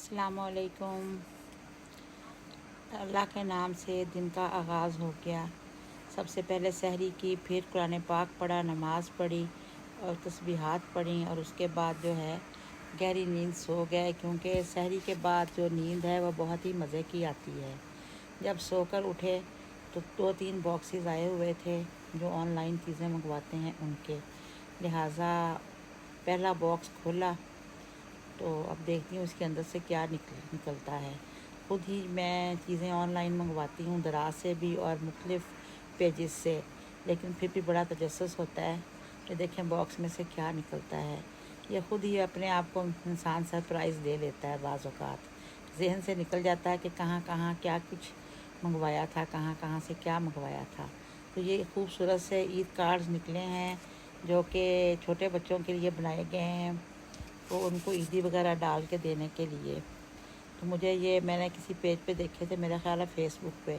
अस्सलामुअलैकुम। अल्लाह के नाम से दिन का आगाज़ हो गया। सबसे पहले सहरी की, फिर कुरान पाक पढ़ा, नमाज़ पढ़ी और तस्बीहात पढ़ी और उसके बाद जो है गहरी नींद सो गए, क्योंकि सहरी के बाद जो नींद है वो बहुत ही मज़े की आती है। जब सोकर उठे तो 2-3 बॉक्सेस आए हुए थे जो ऑनलाइन चीज़ें मंगवाते हैं उनके, लिहाजा पहला बॉक्स खोला तो अब देखती हूँ इसके अंदर से क्या निकलता है। खुद ही मैं चीज़ें ऑनलाइन मंगवाती हूँ, दराज से भी और मुख्तलिफ़ पेजेस से, लेकिन फिर भी बड़ा तजस्सुस होता है कि देखें बॉक्स में से क्या निकलता है। ये खुद ही अपने आप को इंसान सरप्राइज़ दे लेता है। बाज़ औक़ात ज़हन से निकल जाता है कि कहाँ कहाँ क्या कुछ मंगवाया था, कहाँ कहाँ से क्या मंगवाया था। तो ये खूबसूरत से ईद कार्ड्स निकले हैं जो कि छोटे बच्चों के लिए बनाए गए हैं, तो उनको ईदी वगैरह डाल के देने के लिए। तो मुझे ये मैंने किसी पेज पे देखे थे, मेरा ख़्याल है फ़ेसबुक पे,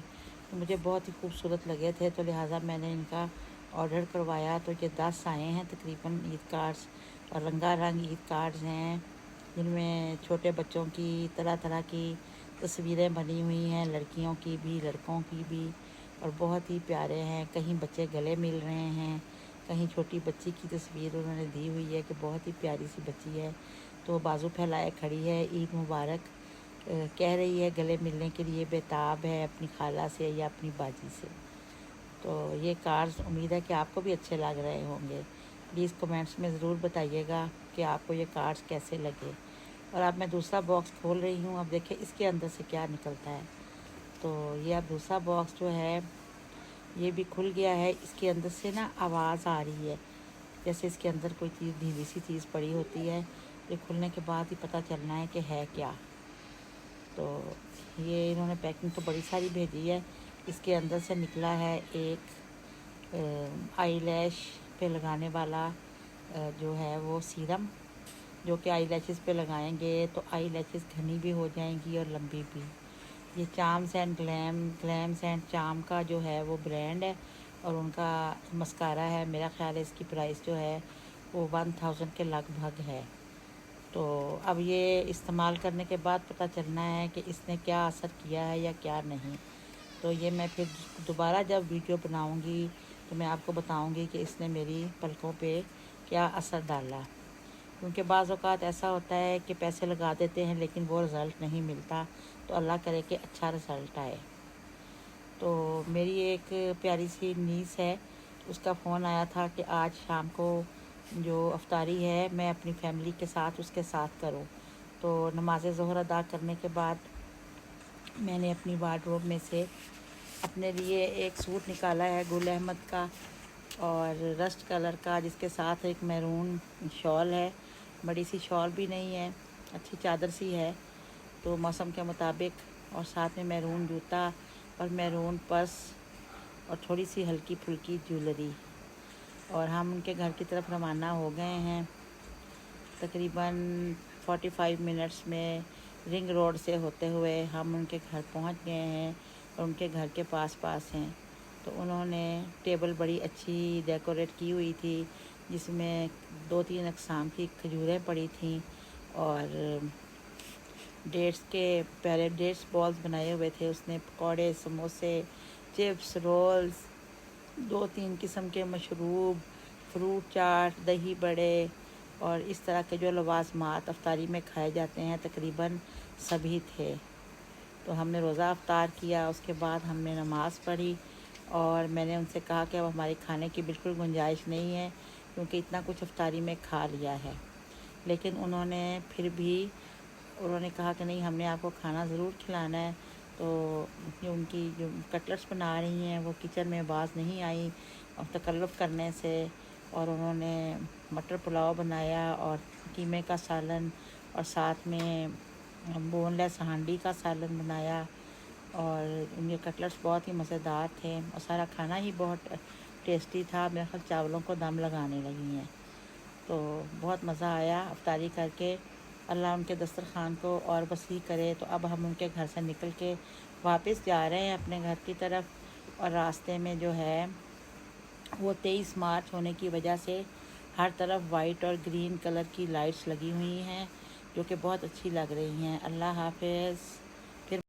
तो मुझे बहुत ही खूबसूरत लगे थे, तो लिहाजा मैंने इनका ऑर्डर करवाया। तो ये 10 आए हैं तकरीबन ईद कार्ड्स, और रंगा रंग ईद कार्ड्स हैं जिनमें छोटे बच्चों की तरह तरह की तस्वीरें बनी हुई हैं, लड़कियों की भी लड़कों की भी, और बहुत ही प्यारे हैं। कहीं बच्चे गले मिल रहे हैं, कहीं छोटी बच्ची की तस्वीर उन्होंने दी हुई है कि बहुत ही प्यारी सी बच्ची है, तो बाजू फैलाए खड़ी है, ईद मुबारक कह रही है, गले मिलने के लिए बेताब है अपनी खाला से या अपनी बाजी से। तो ये कार्ड्स उम्मीद है कि आपको भी अच्छे लग रहे होंगे। प्लीज़ कमेंट्स में ज़रूर बताइएगा कि आपको ये कार्ड्स कैसे लगे। और अब मैं दूसरा बॉक्स खोल रही हूँ, अब देखिए इसके अंदर से क्या निकलता है। तो ये अब दूसरा बॉक्स जो है ये भी खुल गया है। इसके अंदर से ना आवाज़ आ रही है, जैसे इसके अंदर कोई चीज़ ढीली सी चीज़ पड़ी होती है। ये खुलने के बाद ही पता चलना है कि है क्या। तो ये इन्होंने पैकिंग तो बड़ी सारी भेजी है। इसके अंदर से निकला है एक आई लैश पे लगाने वाला जो है वो सीरम, जो कि आई लैशेस पे लगाएंगे तो आई लैशेस घनी भी हो जाएंगी और लंबी भी। ये charms and glams and charm का जो है वो ब्रांड है और उनका मस्कारा है। मेरा ख्याल है इसकी प्राइस जो है वो 1000 के लगभग है। तो अब ये इस्तेमाल करने के बाद पता चलना है कि इसने क्या असर किया है या क्या नहीं। तो ये मैं फिर दोबारा जब वीडियो बनाऊंगी तो मैं आपको बताऊंगी कि इसने मेरी पलकों पे क्या असर डाला, क्योंकि बाज़ औक़ात ऐसा होता है कि पैसे लगा देते हैं लेकिन वो रिज़ल्ट नहीं मिलता। तो अल्लाह करे कि अच्छा रिज़ल्ट आए। तो मेरी एक प्यारी सी नीस है, उसका फ़ोन आया था कि आज शाम को जो अफ्तारी है मैं अपनी फैमिली के साथ उसके साथ करूं। तो नमाज ज़ोहर अदा करने के बाद मैंने अपनी वार्डरोब में से अपने लिए एक सूट निकाला है गुल अहमद का और रस्ट कलर का, जिसके साथ एक मैरून शॉल है। बड़ी सी शॉल भी नहीं है, अच्छी चादर सी है तो मौसम के मुताबिक, और साथ में मैरून जूता और मैरून पर्स और थोड़ी सी हल्की फुल्की ज्वेलरी। और हम उनके घर की तरफ रवाना हो गए हैं। तकरीबन 45 मिनट्स में रिंग रोड से होते हुए हम उनके घर पहुंच गए हैं और उनके घर के पास हैं। तो उन्होंने टेबल बड़ी अच्छी डेकोरेट की हुई थी, जिसमें 2-3 अक़साम की खजूरें पड़ी थीं और डेट्स के पहले डेट्स बॉल्स बनाए हुए थे उसने, पकौड़े, समोसे, चिप्स, रोल्स, 2-3 किस्म के मशरूब, फ्रूट चाट, दही बड़े और इस तरह के जो लवाज़मात अफ्तारी में खाए जाते हैं तकरीबन सभी थे। तो हमने रोज़ा अफ्तार किया, उसके बाद हमने नमाज़ पढ़ी और मैंने उनसे कहा कि अब हमारे खाने की बिल्कुल गुंजाइश नहीं है क्योंकि इतना कुछ अफ्तारी में खा लिया है। लेकिन उन्होंने कहा कि नहीं, हमने आपको खाना ज़रूर खिलाना है। तो जो उनकी जो कटलेट्स बना रही हैं वो किचन में बाज नहीं आई और तकल्लुफ़ करने से, और उन्होंने मटर पुलाव बनाया और कीमे का सालन और साथ में बोनलेस हांडी का सालन बनाया। और उनके कटलेट्स बहुत ही मज़ेदार थे और सारा खाना ही बहुत टेस्टी था। मेरे ख्याल चावलों को दम लगाने लगी हैं। तो बहुत मज़ा आया अफ्तारी करके। अल्लाह उनके दस्तरखान को और वसी करे। तो अब हम उनके घर से निकल के वापस जा रहे हैं अपने घर की तरफ, और रास्ते में जो है वो 23 मार्च होने की वजह से हर तरफ वाइट और ग्रीन कलर की लाइट्स लगी हुई हैं। جو کہ بہت اچھی لگ رہی ہیں۔ اللہ حافظ۔